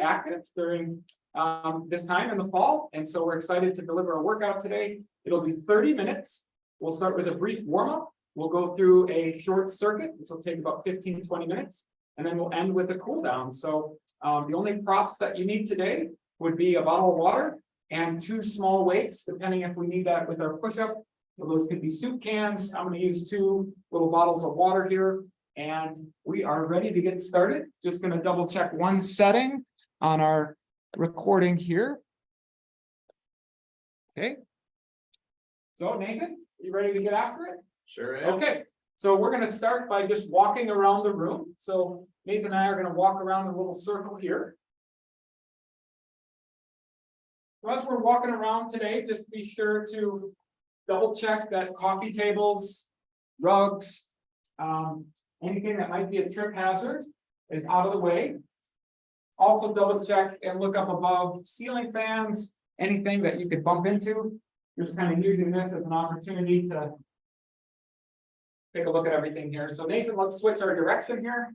active during this time in the fall, and so we're excited to deliver a workout today. It'll be 30 minutes. We'll start with a brief warm-up. We'll go through a short circuit, which will take about 15-20 minutes, and then we'll end with a cool down. So the only props that you need today would be a bottle of water and 2 small weights, depending if we need that with our push-up. Those could be soup cans. I'm going to use 2 little bottles of water here, and we are ready to get started. Just going to double check one setting on our recording here. Okay. So Nathan, you ready to get after it? Sure am. Okay, so we're going to start by just walking around the room. So Nathan and I are going to walk around a little circle here. So as we're walking around today, just be sure to double check that coffee tables, rugs, anything that might be a trip hazard is out of the way. Also double check and look up above ceiling fans, anything that you could bump into. Just kind of using this as an opportunity to take a look at everything here. So Nathan, let's switch our direction here.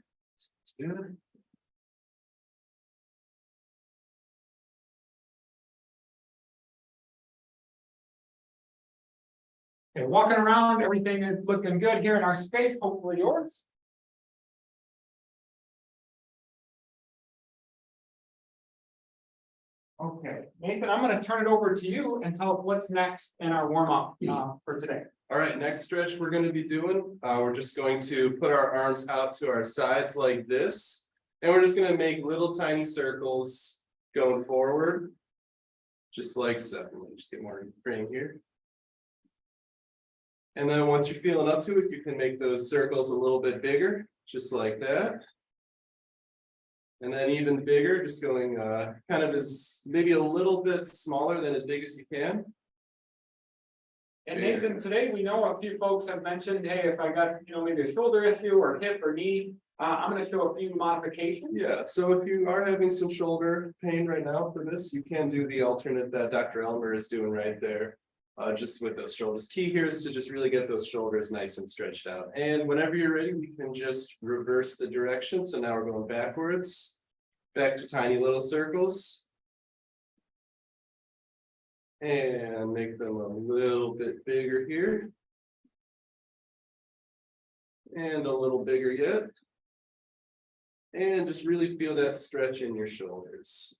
Okay, walking around, everything is looking good here in our space, hopefully yours. Okay, Nathan, I'm going to turn it over to you and tell us what's next in our warm-up for today. All right, next stretch we're going to be doing, we're just going to put our arms out to our sides like this, and we're just going to make little tiny circles going forward, just like so. Let me just get more frame here. And then once you're feeling up to it, you can make those circles a little bit bigger, just like that. And then even bigger, just going kind of as maybe a little bit smaller than as big as you can. And Nathan, today we know a few folks have mentioned, hey, if I got, maybe a shoulder issue or hip or knee, I'm going to show a few modifications. Yeah, so if you are having some shoulder pain right now for this, you can do the alternate that Dr. Elmer is doing right there. Just with those shoulders. Key here is to just really get those shoulders nice and stretched out. And whenever you're ready, we can just reverse the direction. So now we're going backwards, back to tiny little circles. And make them a little bit bigger here. And a little bigger yet. And just really feel that stretch in your shoulders.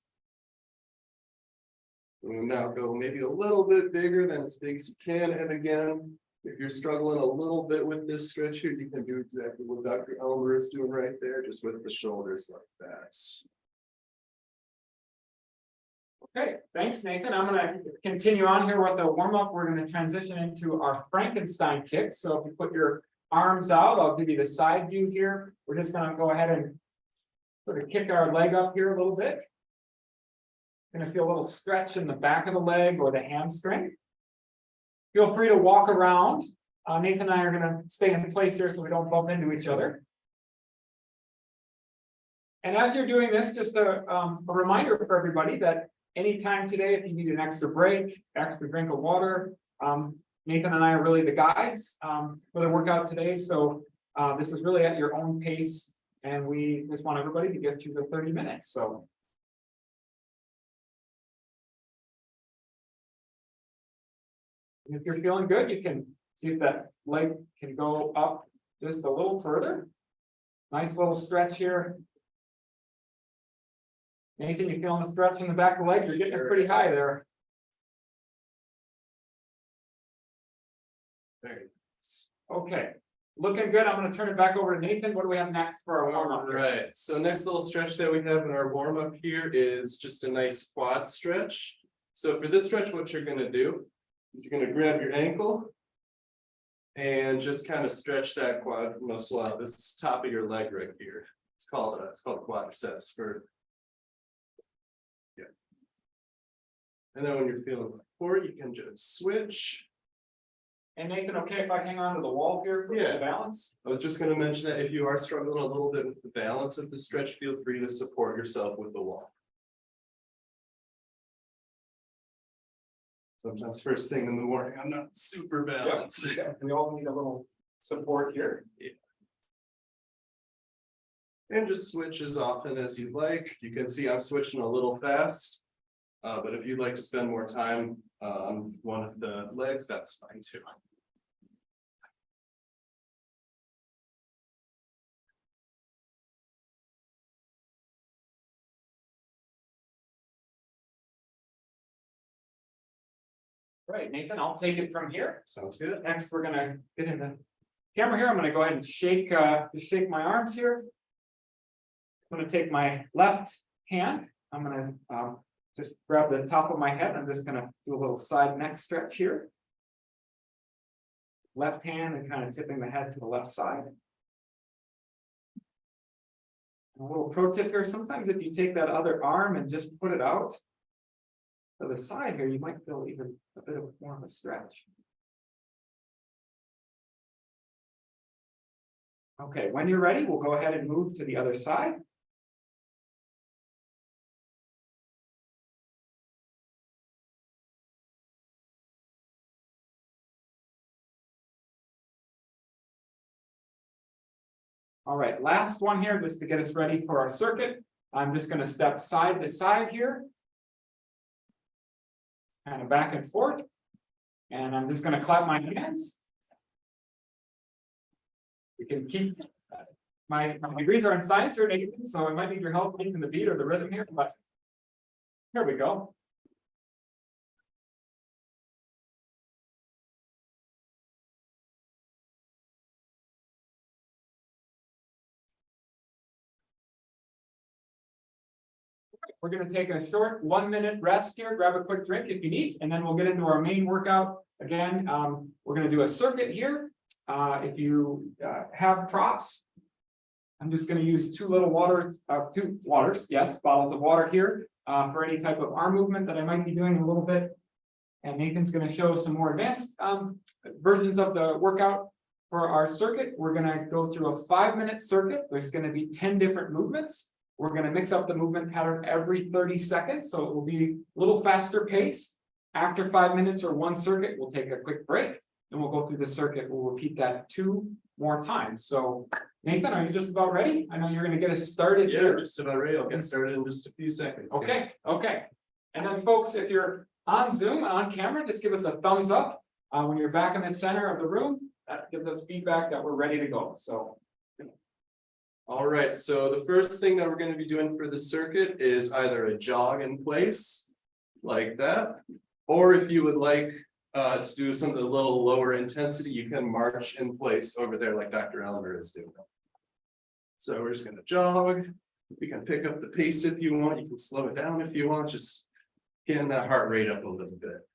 We'll now go maybe a little bit bigger than as big as you can. And again, if you're struggling a little bit with this stretch here, you can do exactly what Dr. Elmer is doing right there, just with the shoulders like that. Okay, thanks, Nathan. I'm going to continue on here with the warm-up. We're going to transition into our Frankenstein kick. So if you put your arms out, I'll give you the side view here. We're just going to go ahead and sort of kick our leg up here a little bit. Going to feel a little stretch in the back of the leg or the hamstring. Feel free to walk around. Nathan and I are going to stay in place here so we don't bump into each other. And as you're doing this, just a reminder for everybody that anytime today, if you need an extra break, extra drink of water, Nathan and I are really the guides for the workout today. So this is really at your own pace, and we just want everybody to get through the 30 minutes. So. If you're feeling good, you can see if that leg can go up just a little further. Nice little stretch here. Nathan, you feeling the stretch in the back of the leg? You're getting it pretty high there. Very nice. Okay, looking good. I'm going to turn it back over to Nathan. What do we have next for our warm-up? Right, so next little stretch that we have in our warm-up here is just a nice quad stretch. So for this stretch, what you're going to do, you're going to grab your ankle and just kind of stretch that quad muscle out. This is top of your leg right here. It's called quadriceps for. Yeah. And then when you're feeling support, you can just switch. And Nathan, okay if I hang on to the wall here for the balance? I was just going to mention that if you are struggling a little bit with the balance of the stretch, feel free to support yourself with the wall. Sometimes first thing in the morning, I'm not super balanced. Yep. We all need a little support here. Yeah. And just switch as often as you'd like. You can see I'm switching a little fast. But if you'd like to spend more time on one of the legs, that's fine too. Right, Nathan, I'll take it from here. Sounds good. Next, we're gonna get in the camera here. I'm gonna go ahead and shake, just shake my arms here. I'm gonna take my left hand. I'm gonna just grab the top of my head. I'm just gonna do a little side neck stretch here. Left hand and kind of tipping the head to the left side. A little pro tip here, sometimes if you take that other arm and just put it out to the side here, you might feel even a bit of more of a stretch. Okay, when you're ready, we'll go ahead and move to the other side. All right, last one here, just to get us ready for our circuit. I'm just gonna step side to side here. Kind of back and forth. And I'm just gonna clap my hands. We can keep, my degrees are in science or Nathan, so I might need your help making the beat or the rhythm here, but here we go. We're gonna take a short 1-minute rest here, grab a quick drink if you need, and then we'll get into our main workout. Again, we're gonna do a circuit here. If you have props, I'm just gonna use two waters, yes, bottles of water here, for any type of arm movement that I might be doing a little bit. And Nathan's gonna show some more advanced versions of the workout. For our circuit, we're gonna go through a 5-minute circuit. There's gonna be 10 different movements. We're gonna mix up the movement pattern every 30 seconds, so it will be a little faster pace. After 5 minutes or one circuit, we'll take a quick break, and we'll go through the circuit. We'll repeat that 2 more times. So Nathan, are you just about ready? I know you're gonna get us started Yeah, here. just about ready. I'll get started in just a few seconds. Okay, okay. And then folks, if you're on Zoom, on camera, just give us a thumbs up. When you're back in the center of the room, that gives us feedback that we're ready to go, so. All right, so the first thing that we're going to be doing for the circuit is either a jog in place like that, or if you would like to do something a little lower intensity, you can march in place over there like Dr. Elmer is doing. So we're just going to jog. You can pick up the pace if you want. You can slow it down if you want. Just getting that heart rate up a little bit.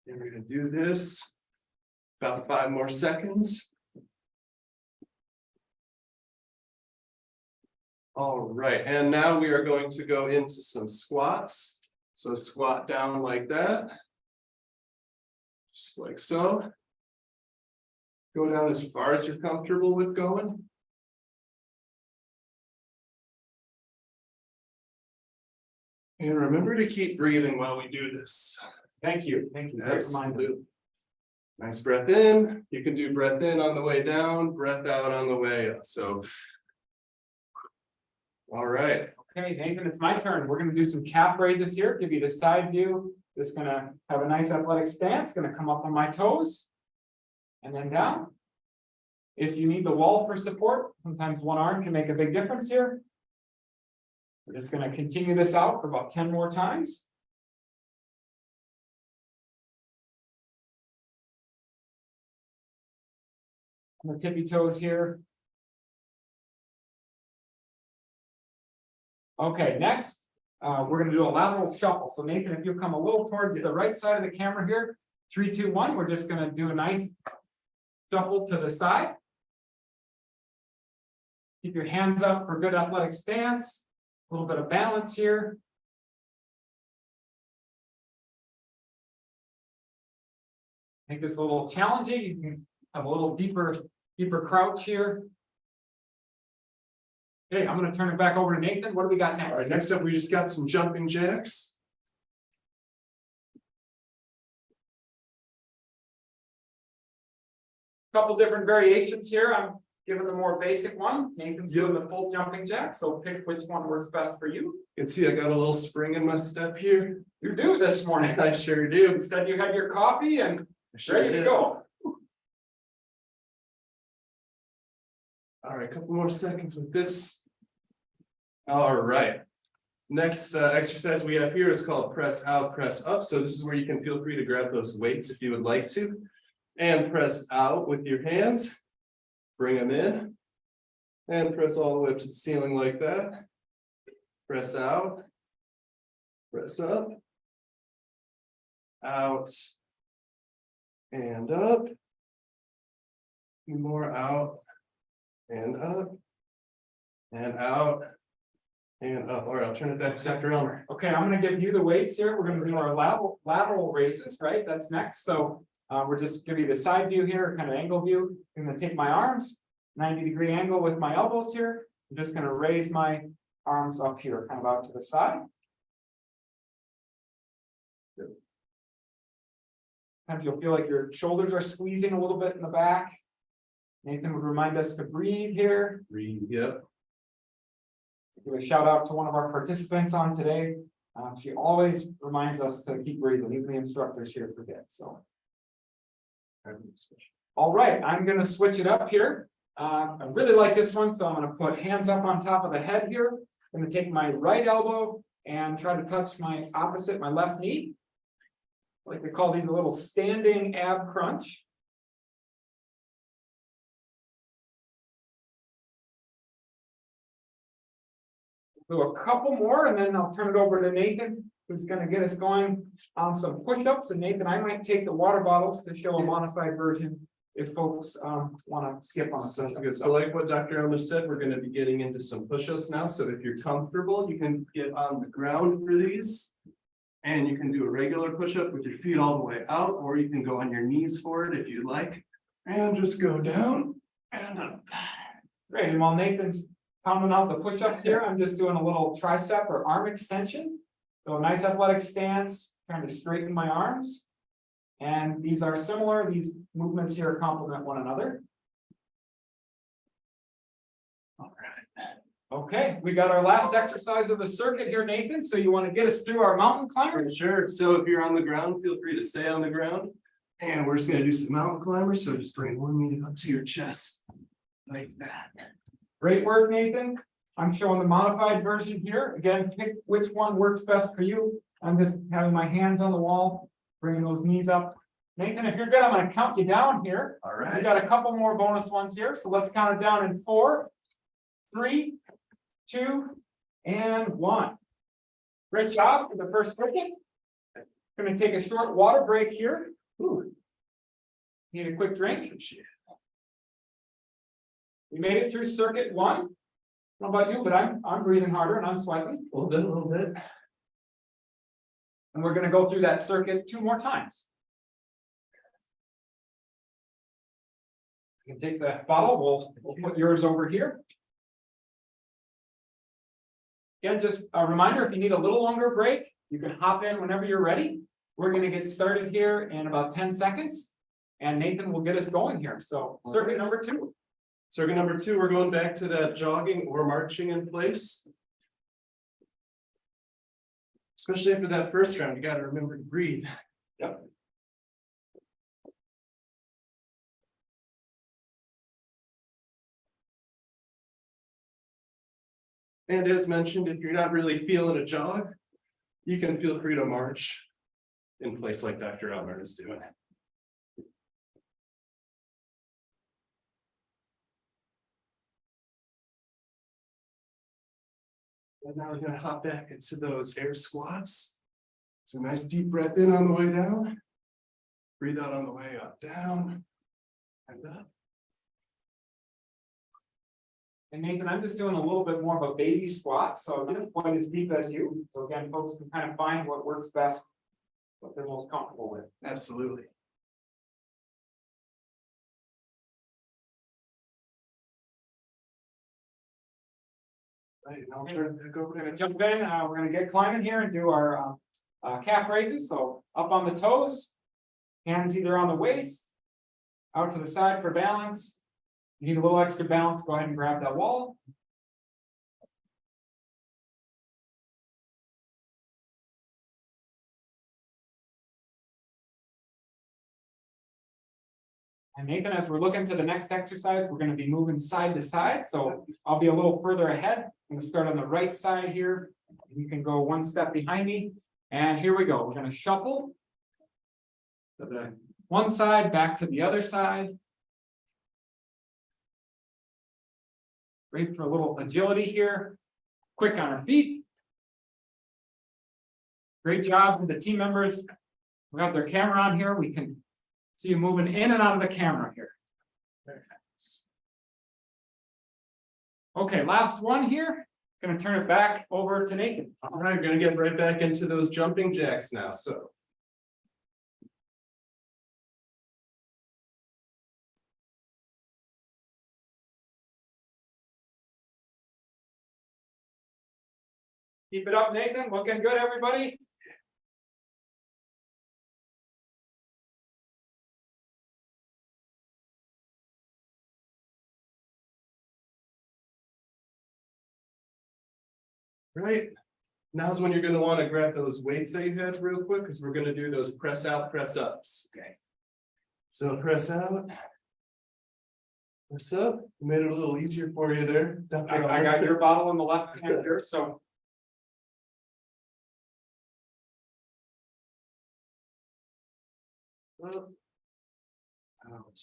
And we're going to do this about 5 more seconds. All right, and now we are going to go into some squats. So squat down like that. Just like so. Go down as far as you're comfortable with going. And remember to keep breathing while we do this. Thank you, great reminder. Absolutely. Nice breath in. You can do breath in on the way down, breath out on the way up. So. All right. Okay, Nathan, it's my turn. We're gonna do some calf raises here, give you the side view. Just gonna have a nice athletic stance, gonna come up on my toes. And then down. If you need the wall for support, sometimes one arm can make a big difference here. We're just gonna continue this out for about 10 more times. On the tippy toes here. Okay, next, we're gonna do a lateral shuffle. So Nathan, if you'll come a little towards the right side of the camera here, 3, 2, 1, we're just gonna do a nice shuffle to the side. Keep your hands up for good athletic stance, a little bit of balance here. Make this a little challenging. You can have a little deeper crouch here. Okay, I'm going to turn it back over to Nathan. What do we got next? All right, next up, we just got some jumping jacks. Couple different variations here. I'm given the more basic one. Nathan's doing the full jumping jack, so pick which one works best for you. You can see I got a little spring in my step here. You do this morning. I sure do. You said you had your coffee and I sure ready to did. go. All right, a couple more seconds with this. All right. Next exercise we have here is called press out, press up. So this is where you can feel free to grab those weights if you would like to. And press out with your hands. Bring them in. And press all the way up to the ceiling like that. Press out. Press up. Out. And up. Two more out. And up. And out. And up. All right, I'll turn it back to Dr. Elmer. Okay, I'm gonna give you the weights here. We're gonna do our lateral raises, right? That's next. So we're just give you the side view here, kind of angle view. I'm gonna take my arms, 90-degree angle with my elbows here. I'm just gonna raise my arms up here, kind of out to the side. And you'll feel like your shoulders are squeezing a little bit in the back. Nathan would remind us to breathe here. Breathe, yep. Give a shout out to one of our participants on today. She always reminds us to keep breathing, even the instructors here forget, so. All right, I'm gonna switch it up here. I really like this one, so I'm gonna put hands up on top of the head here. I'm gonna take my right elbow and try to touch my opposite, my left knee. I like to call these a little standing ab crunch. Do a couple more and then I'll turn it over to Nathan, who's gonna get us going on some push-ups. And Nathan, I might take the water bottles to show a modified version if folks wanna skip on. Sounds good. So like what Dr. Elmer said, we're gonna be getting into some push-ups now. So if you're comfortable, you can get on the ground for these. And you can do a regular push-up with your feet all the way out, or you can go on your knees for it if you'd like. And just go down and up. Great, and while Nathan's pounding out the push-ups here, I'm just doing a little tricep or arm extension. So a nice athletic stance, trying to straighten my arms. And these are similar, these movements here complement one another. All right. Okay, we got our last exercise of the circuit here, Nathan. So you want to get us through our mountain climber? Sure. So if you're on the ground, feel free to stay on the ground. And we're just gonna do some mountain climbers. So just bring one knee up to your chest like that. Great work, Nathan. I'm showing the modified version here. Again, pick which one works best for you. I'm just having my hands on the wall, bringing those knees up. Nathan, if you're good, I'm going to count you down here. All We right. got a couple more bonus ones here. So let's count it down in 4, 3, 2, and 1. Great job for the first circuit. Going to take a short water break here. Ooh. Need a quick drink. We made it through circuit 1. How about you? But I'm breathing harder and I'm sweating. A little bit. And we're going to go through that circuit 2 more times. You can take the bottle. We'll put yours over here. Again, just a reminder, if you need a little longer break, you can hop in whenever you're ready. We're going to get started here in about 10 seconds. And Nathan will get us going here. So circuit number 2. Circuit number 2, we're going back to that jogging or marching in place. Especially after that first round, you got to remember to breathe. Yep. And as mentioned, if you're not really feeling a jog, you can feel free to march in place like Dr. Elmer is doing. And now we're going to hop back into those air squats. So nice deep breath in on the way down. Breathe out on the way up, down, and up. And Nathan, I'm just doing a little bit more of a baby squat, so not quite as deep as you. So again, folks can kind of find what works best, what they're most comfortable with. Absolutely. Right, and I'll turn it back over We're to gonna jump in, we're gonna get climbing here and do our calf raises. So up on the toes, hands either on the waist, out to the side for balance, You need a little extra balance, go ahead and grab that wall. And Nathan, as we're looking to the next exercise, we're going to be moving side to side. So I'll be a little further ahead. I'm going to start on the right side here. You can go one step behind me. And here we go. We're going to shuffle to the one side, back to the other side. Great for a little agility here. Quick on our feet. Great job to the team members. We have their camera on here. We can see you moving in and out of the camera here. Very nice. Okay, last one here. Gonna turn it back over to Nathan. All right, gonna get right back into those jumping jacks now, so. Keep it up, Nathan. Looking good, everybody. Right, now's when you're gonna wanna grab those weights that you had real quick, because we're gonna do those press out, press ups. Okay. So press out. Press up, made it a little easier for you there. Dr. I got your bottle in the left hand here, so. Up. Out.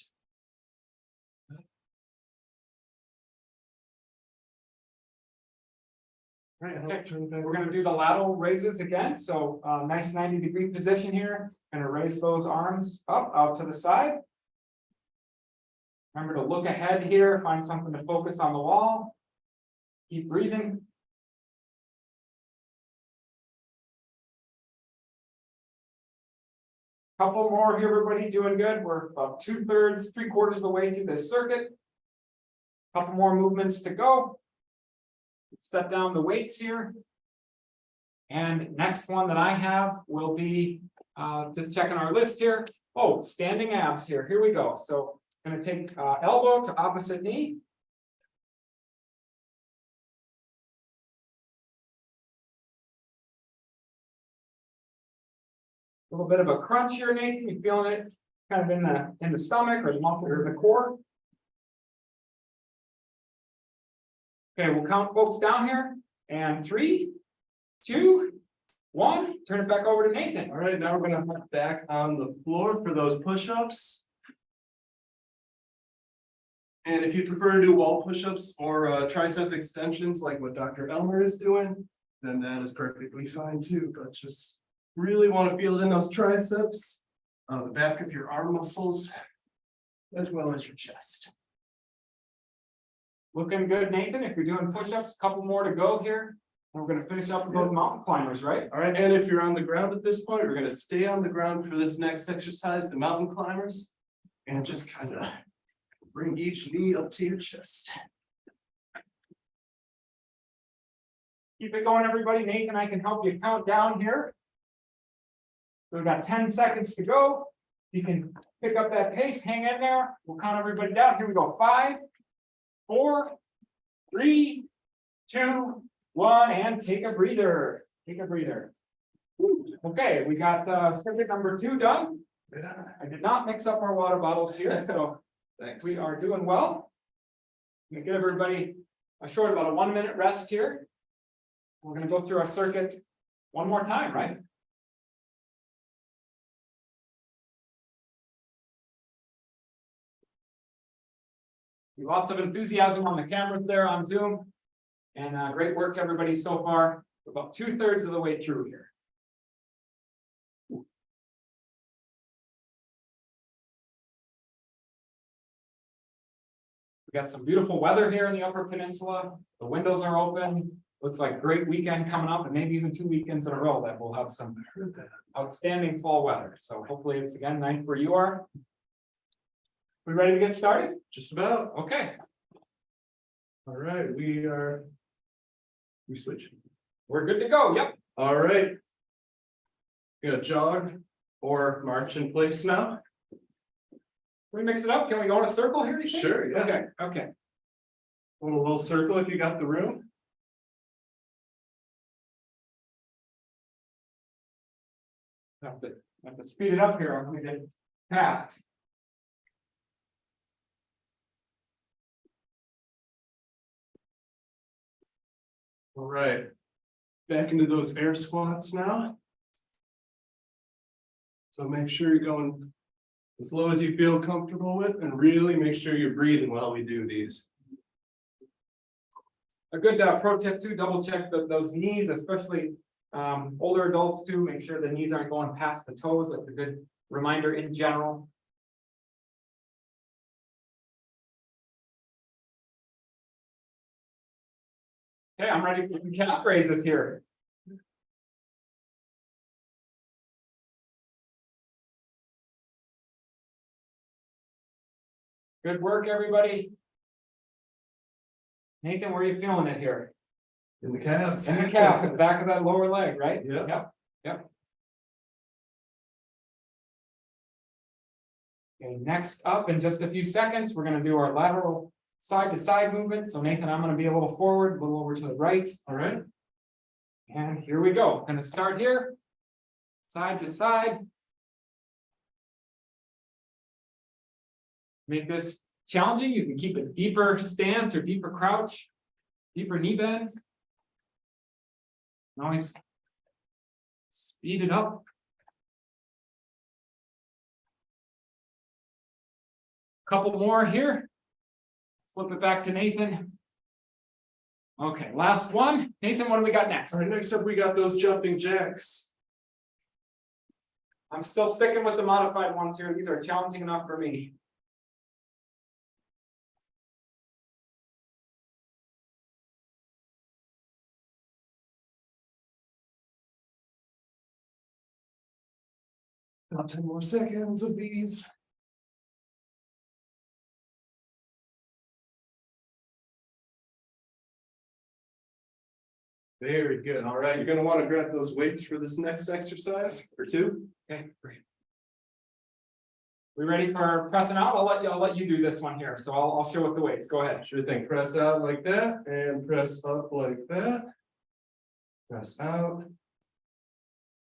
Right, and I'll Okay, turn it back we're gonna over. do the lateral raises again, so nice 90-degree position here. Gonna raise those arms up out to the side. Remember to look ahead here, find something to focus on the wall. Keep breathing. Couple more here, everybody, doing good. We're about 2/3, 3/4 of the way through this circuit. Couple more movements to go. Set down the weights here. And next one that I have will be just checking our list here. Oh, standing abs here. Here we go. So I'm going to take elbow to opposite knee. A little bit of a crunch here, Nathan. You feeling it kind of in the stomach or the muscles or the core? Okay, we'll count folks down here. And 3, 2, 1. Turn it back over to Nathan. All right, now we're gonna put back on the floor for those push-ups. And if you prefer to do wall push-ups or tricep extensions like what Dr. Elmer is doing, then that is perfectly fine too, but just really want to feel it in those triceps, the back of your arm muscles, as well as your chest. Looking good, Nathan. If you're doing push-ups, a couple more to go here. And we're gonna finish up with those mountain climbers, right? All right, and if you're on the ground at this point, we're gonna stay on the ground for this next exercise, the mountain climbers, and just kind of bring each knee up to your chest. Keep it going, everybody. Nathan, I can help you count down here. We've got 10 seconds to go. You can pick up that pace, hang in there. We'll count everybody down. Here we go. 5, 4, 3, 2, 1, and take a breather. Take a breather. Okay, we got circuit number 2 done. I did not mix up our water bottles here, so Thanks. we are doing well. I'm gonna give everybody a short, about a 1-minute rest here. We're gonna go through our circuit one more time, right? Lots of enthusiasm on the cameras there on Zoom. And great work to everybody so far. We're about 2/3 of the way through here. We got some beautiful weather here in the Upper Peninsula. The windows are open. Looks like a great weekend coming up, and maybe even 2 weekends in a row that we'll have some outstanding fall weather. So hopefully it's again nice where you are. We ready to get started? Just about. Okay, All right, we switch. we're good to go. Yep. All right. Gonna jog or march in place now. we mix it up? Can we go in a circle here? You think? Sure, yeah. Okay, okay. A little circle if you got the room. Have to speed it up here. I'm gonna get past. All right. Back into those air squats now. So make sure you're going as low as you feel comfortable with, and really make sure you're breathing while we do these. A good pro tip too, double check those knees, especially older adults too, make sure the knees aren't going past the toes. That's a good reminder in general. Okay, I'm ready for some calf raises here. Good work, everybody. Nathan, where are you feeling it here? In the calves. In the calves, at the back of that lower leg, right? Yep. Yep. Okay, next up in just a few seconds, we're gonna do our lateral side to side movement. So Nathan, I'm gonna be a little forward, a little over to the right. All right. And here we go. Gonna start here. Side to side. Make this challenging. You can keep a deeper stance or deeper crouch, deeper knee bend. Always speed it up. Couple more here. Flip it back to Nathan. Okay, last one. Nathan, what do we got next? All right, next up, we got those jumping jacks. I'm still sticking with the modified ones here. These are challenging enough for me. About 10 more seconds of these. Very good. All right, you're gonna want to grab those weights for this next exercise or two. Okay, great. We ready for pressing out? I'll let you do this one here. So I'll show with the weights. Go ahead. Sure thing. Press out like that and press up like that. Press out.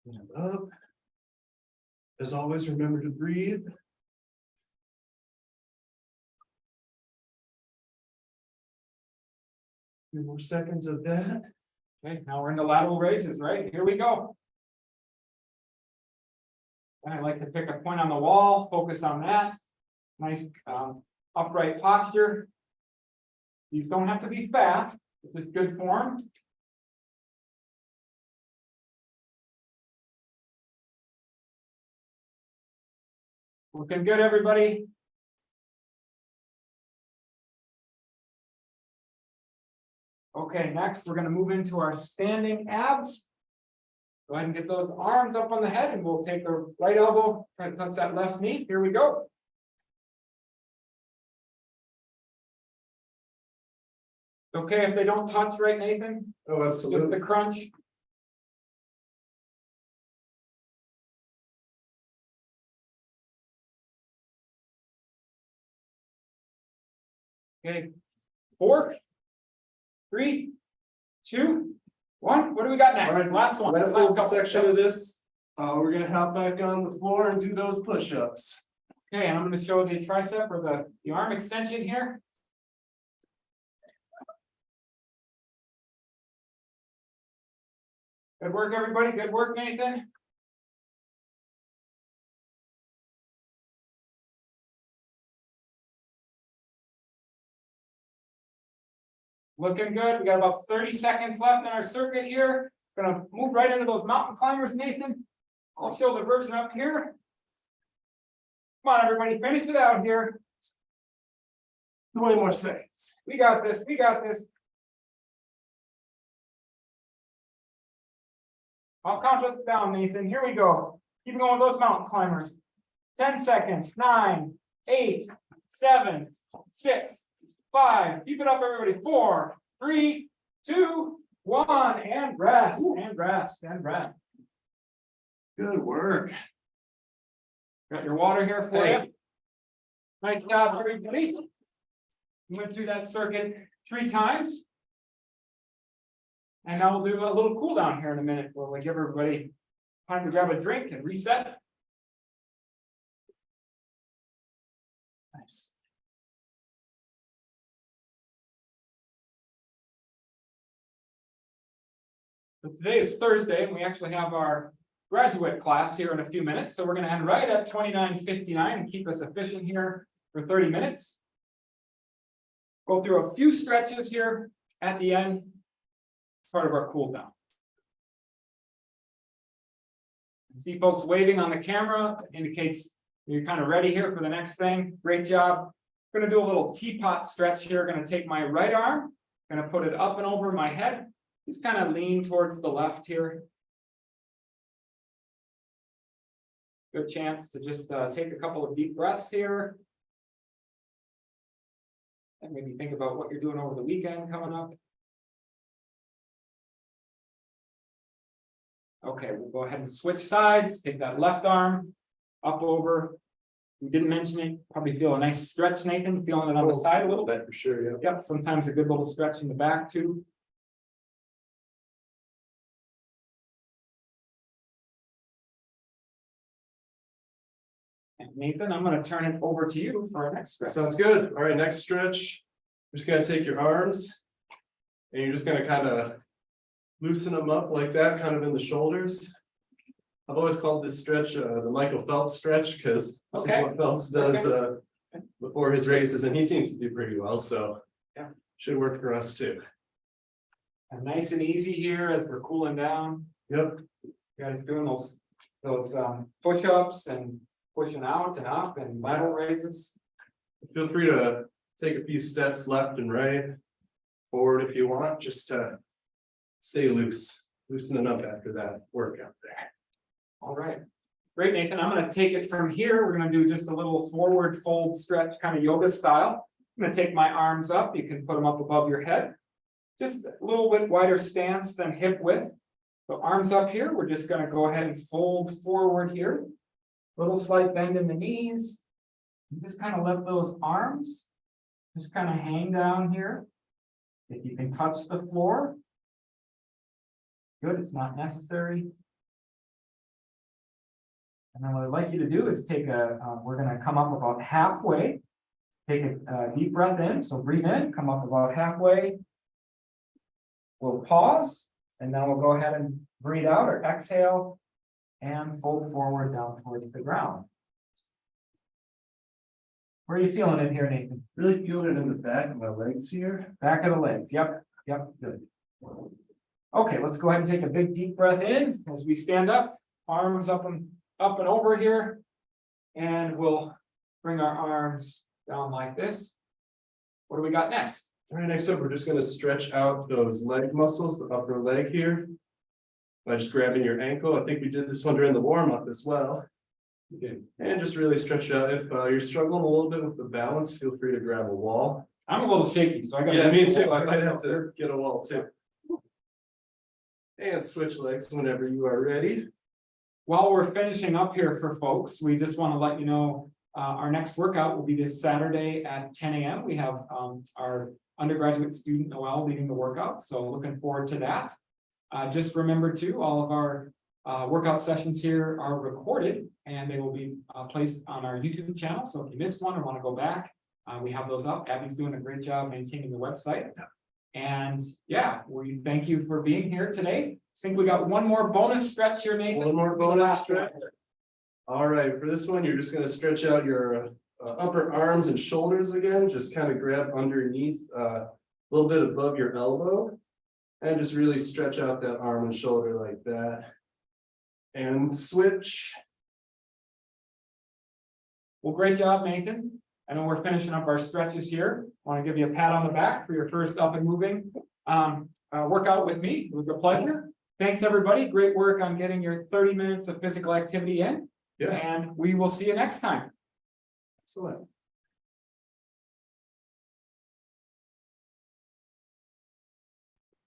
And up. As always, remember to breathe. Few more seconds of that. Okay, now we're in the lateral raises, right? Here we go. And I like to pick a point on the wall, focus on that. Nice upright posture. These don't have to be fast, it's just good form. Looking good, everybody. Okay, next we're going to move into our standing abs. Go ahead and get those arms up on the head, and we'll take the right elbow, try to touch that left knee. Here we go. Okay, if they don't touch, right, Nathan? Oh, Just absolutely. the crunch. Okay, 4, 3, 2, 1. What do we got next? All right, Last one. Last Last little couple. section of this. We're gonna hop back on the floor and do those push-ups. Okay, and I'm going to show the tricep or the arm extension here. Good work, everybody. Good work, Nathan. Looking good. We got about 30 seconds left in our circuit here. Gonna move right into those mountain climbers, Nathan. I'll show the version up here. Come on, everybody, finish it out here. 20 more seconds. We got this. We got this. I'll count us down, Nathan. Here we go. Keep going with those mountain climbers. 10 seconds. 9, 8, 7, 6, 5. Keep it up, everybody. 4, 3, 2, 1. And rest. And rest. And rest. Good work. Got your water here for you. Nice job, everybody. We went through that circuit 3 times. And now we'll do a little cool down here in a minute, where we give everybody time to grab a drink and reset. Nice. So today is Thursday, and we actually have our graduate class here in a few minutes. So we're going to end right at 29:59 and keep us efficient here for 30 minutes. Go through a few stretches here at the end, part of our cool down. See folks waving on the camera, indicates you're kind of ready here for the next thing. Great job. Going to do a little teapot stretch here. Going to take my right arm, going to put it up and over my head. Just kind of lean towards the left here. Good chance to just take a couple of deep breaths here. And maybe think about what you're doing over the weekend coming up. Okay, we'll go ahead and switch sides. Take that left arm up over. We didn't mention it. Probably feel a nice stretch, Nathan. Feeling it on the side a little bit. For sure, yeah. Yep, sometimes a good little stretch in the back too. And Nathan, I'm going to turn it over to you for our next stretch. Sounds good. All right, next stretch. You're just gonna take your arms and you're just gonna kind of loosen them up like that, kind of in the shoulders. I've always called this stretch the Michael Phelps stretch, because this is what Phelps does before his races, and he seems to do pretty well, so yeah, should work for us too. And nice and easy here as we're cooling down. Yep. You guys doing those push-ups and pushing out and up and lateral raises. Feel free to take a few steps left and right, forward if you want, just to stay loose, loosening up after that workout there. All right, great, Nathan. I'm going to take it from here. We're going to do just a little forward fold stretch, kind of yoga style. I'm going to take my arms up. You can put them up above your head. Just a little bit wider stance than hip width. So arms up here. We're just going to go ahead and fold forward here. Little slight bend in the knees. Just kind of let those arms just kind of hang down here. If you can touch the floor. Good, it's not necessary. And then what I'd like you to do is take we're going to come up about halfway. Take a deep breath in. So breathe in, come up about halfway. We'll pause, and then we'll go ahead and breathe out or exhale and fold forward down towards the ground. Where are you feeling it here, Nathan? Really feeling it in the back of my legs here. Back of the legs. Yep, good. Okay, let's go ahead and take a big deep breath in as we stand up, arms up and over here. And we'll bring our arms down like this. What do we got next? All right, next up, we're just going to stretch out those leg muscles, the upper leg here, by just grabbing your ankle. I think we did this one during the warm-up as well. And just really stretch it out. If you're struggling a little bit with the balance, feel free to grab a wall. I'm a little shaky, so I got. Yeah, me too. I might have to get a wall too. And switch legs whenever you are ready. While we're finishing up here for folks, we just want to let you know our next workout will be this Saturday at 10 a.m. We have our undergraduate student Noel leading the workout, so looking forward to that. Just remember too, all of our workout sessions here are recorded and they will be placed on our YouTube channel. So if you missed one or want to go back, we have those up. Abby's doing a great job maintaining the website. And yeah, we thank you for being here today. I think we got one more bonus stretch here, Nathan. One more bonus stretch. All right, for this one, you're just going to stretch out your upper arms and shoulders again. Just kind of grab underneath a little bit above your elbow and just really stretch out that arm and shoulder like that. And switch. Well, great job, Nathan. I know we're finishing up our stretches here. I want to give you a pat on the back for your first up and moving workout with me. It was a pleasure. Thanks, everybody. Great work on getting your 30 minutes of physical activity in. Yeah. And we will see you next time. Excellent.